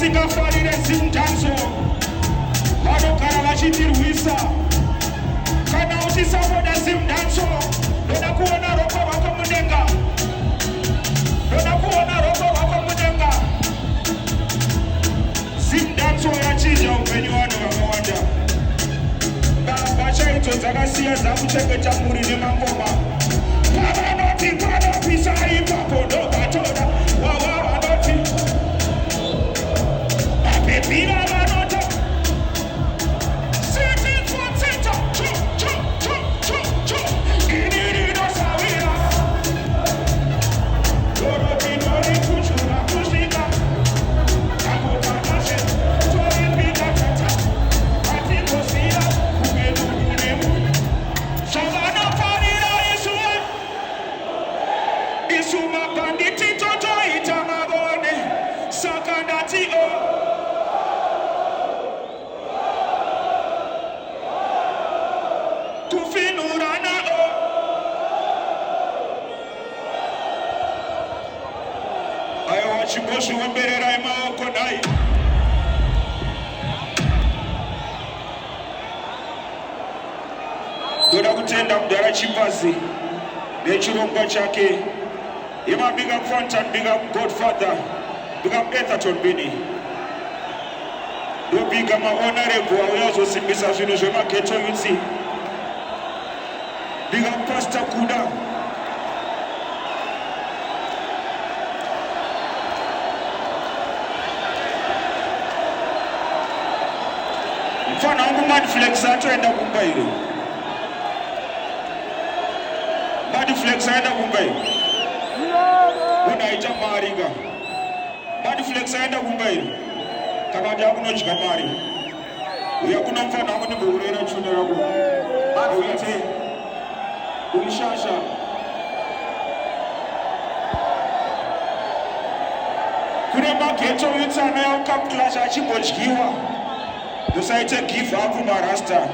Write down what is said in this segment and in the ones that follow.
vasingafarire zimdanzo vanogara vachitirwisa. Kana uchisaboda zimdanzo, ndoda kuona ropa rwako mudenga, ndoda kuona ropa rwako mudenga. Zimdanzo yachinja upenyu hwanhu vakawanda. Mbavha chaidzo dzakasiya dzakuchengeta mhuri nemangoma. Pavanoti panopisa ipapo ndobvatora wawa vanoti vapepira vanota sitting for center ini rinosawira dorotinori kuchura kusvika akotanashe toipita tata atingosiya kumenununemu zvavanofarira isuwe isu mabhanditi totoita mavone saka ndati kufinurana aiwa chimbozviombererai maoko nai. Ndoda kutenda Mudara Chimbazi nechirongwa chake. Ima big up Fontan, big up Godfather, big up Etherton Bini. Do big up mahonorable auya kuzosimbisa zvinhu zvemageto youth. Big up Pastor Kuda. Mfana wangu Madflex atoenda kumbairo. Madflex aenda kumbairo. Unaita mariga. Madflex aenda kumbairo. Kama jabu nojika mari. Uya kuna mfana wangu ni mburera chune rako. Uyate. Ulishasha. Kune mageto yutsana ya ukamklasha achimbochkiwa. Musaite give up marasta.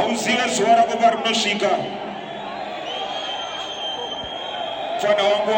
Auzive zuva rako parinosvika. Mfana wangu